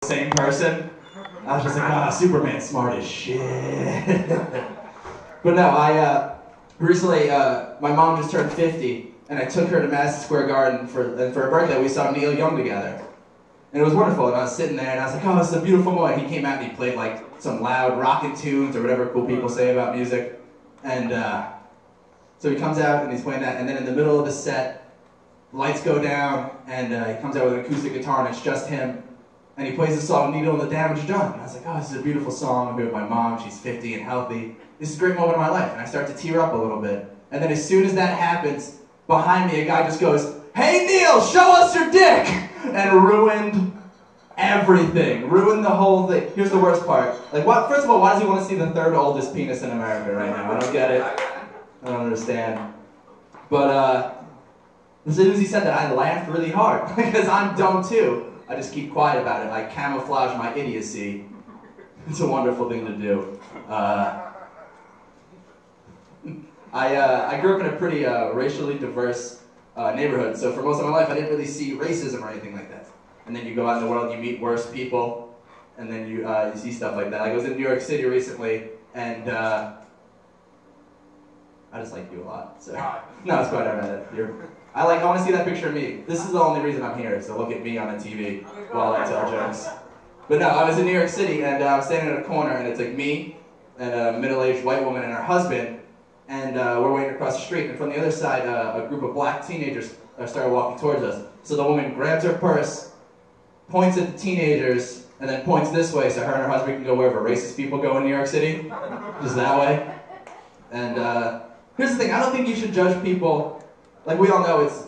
same person. I was just like, ah, Superman's smart as shit. But no, I recently, my mom just turned 50, and I took her to Madison Square Garden for her birthday. We saw Neil Young together. And it was wonderful, and I was sitting there, and I was like, oh, this is a beautiful moment. He came out, and he played like some loud rockin' tunes, or whatever cool people say about music. And so he comes out, and he's playing that, and then in the middle of the set, lights go down, and he comes out with an acoustic guitar, and it's just him. And he plays the song, Needle and the Damage Done. And I was like, oh, this is a beautiful song. I'm here with my mom, she's 50 and healthy. This is a great moment of my life. And I start to tear up a little bit. And then as soon as that happens, behind me, a guy just goes, hey, Neil, show us your dick! And ruined everything. Ruined the whole thing. Here's the worst part. Like, what? First of all, why does he want to see the third oldest penis in America right now? I don't get it. I don't understand. But as soon as he said that, I laughed really hard. Because I'm dumb too. I just keep quiet about it. I camouflage my idiocy. It's a wonderful thing to do. I grew up in a pretty racially diverse neighborhood, so for most of my life I didn't really see racism or anything like that. And then you go out in the world and you meet worse people, and then you see stuff like that. Like I was in New York City recently, and I just like you a lot. So no, it's quite alright. I want to see that picture of me. This is the only reason I'm here, is to look at me on the TV while I tell jokes. But no, I was in New York City, and I'm standing at a corner, and it's like me and a middle-aged white woman and her husband, and we're waiting across the street, and from the other side, a group of black teenagers started walking towards us. So the woman grabs her purse, points at the teenagers, and then points this way so her and her husband can go wherever racist people go in New York City, just that way. And here's the thing, I don't think you should judge people. Like, we all know it's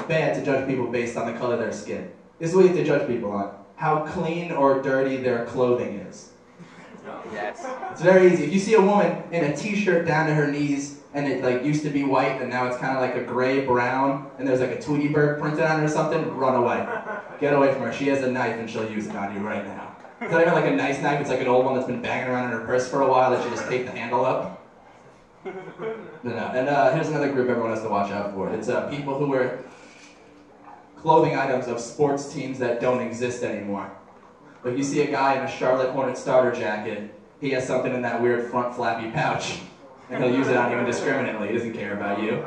bad to judge people based on the color of their skin. This is what you have to judge people on. How clean or dirty their clothing is. Yes. It's very easy. If you see a woman in a t-shirt down to her knees, and it like used to be white, and now it's kind of like a gray-brown, and there's like a Tweety bird printed on it or something, run away. Get away from her. She has a knife, and she'll use it on you right now. It's not even like a nice knife. It's like an old one that's been banging around in her purse for a while that you just take the handle up. No. And here's another group everyone has to watch out for. It's people who wear clothing items of sports teams that don't exist anymore. Like you see a guy in a Charlotte Hornets starter jacket, he has something in that weird front flappy pouch, and he'll use it on you indiscriminately. He doesn't care about you.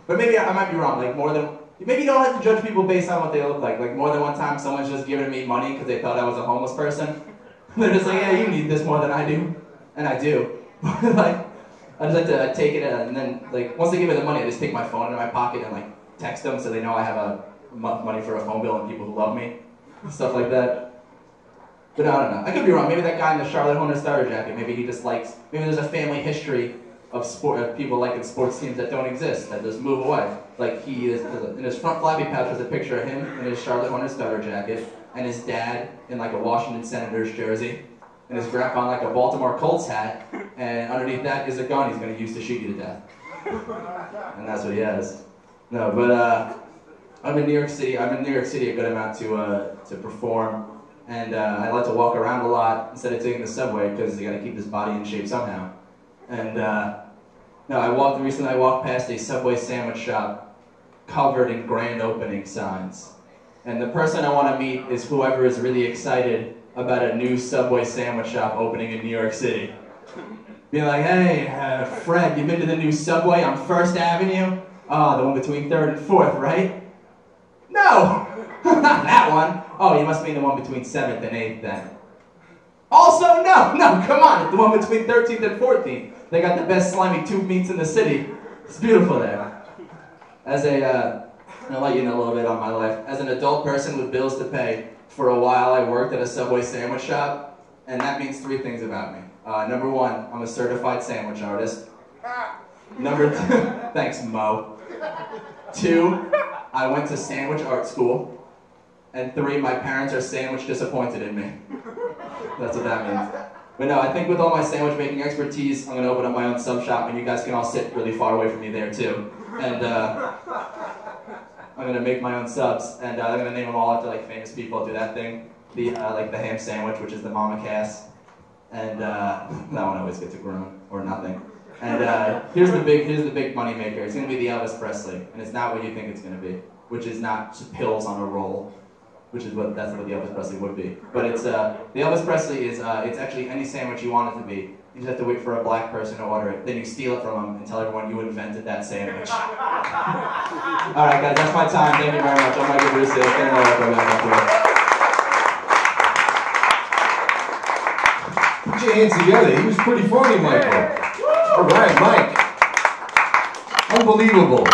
But maybe I might be wrong. Like maybe you don't have to judge people based on what they look like. Like more than one time, someone's just giving me money because they thought I was a homeless person. They're just like, yeah, you need this more than I do, and I do. Like. I just like to take it and then, like, once they give me the money, I just take my phone in my pocket and, like, text them so they know I have money for a phone bill and people who love me, stuff like that. But I don't know. I could be wrong. Maybe that guy in the Charlotte Hornets starter jacket, maybe he just likes, maybe there's a family history of people liking sports teams that don't exist, that just move away. Like he is, in his front flappy pouch was a picture of him in his Charlotte Hornets starter jacket and his dad in, like, a Washington Senators jersey. And his grandpa on like a Baltimore Colts hat, and underneath that is a gun he's going to use to shoot you to death. And that's what he has. No, but I'm in New York City. I'm in New York City a good amount to perform, and I like to walk around a lot instead of taking the subway because you got to keep this body in shape somehow. And no, recently I walked past a Subway sandwich shop covered in grand opening signs, and the person I want to meet is whoever is really excited about a new Subway sandwich shop opening in New York City. Be like, hey, Fred, you been to the new Subway on 1st Avenue? Oh, the one between 3rd and 4th, right? No! Not that one. Oh, you must mean the one between 7th and 8th then. Also, no, come on, it's the one between 13th and 14th. They got the best slimy tube meats in the city. It's beautiful there. I'll let you know a little bit on my life. As an adult person with bills to pay, for a while I worked at a Subway sandwich shop, and that means 3 things about me. Number 1, I'm a certified sandwich artist. Number 2, thanks Mo. 2, I went to sandwich art school. And 3, my parents are sandwich disappointed in me. That's what that means. But no, I think with all my sandwich making expertise, I'm going to open up my own sub shop, and you guys can all sit really far away from me there too. And I'm going to make my own subs, and I'm going to name them all after like famous people. Do that thing, like the ham sandwich, which is the Mama Cass, and that one always gets a groan or nothing. And here's the big money maker. It's going to be the Elvis Presley, and it's not what you think it's going to be, which is not just pills on a roll. that's what the Elvis Presley would be. But it's the Elvis Presley is it's actually any sandwich you want it to be. You just have to wait for a black person to order it. Then you steal it from them and tell everyone you invented that sandwich. All right, guys, that's my time. Thank you very much. I'm Michael Bruce. Put your hands together. He was pretty funny, Michael. All right, Mike. Unbelievable.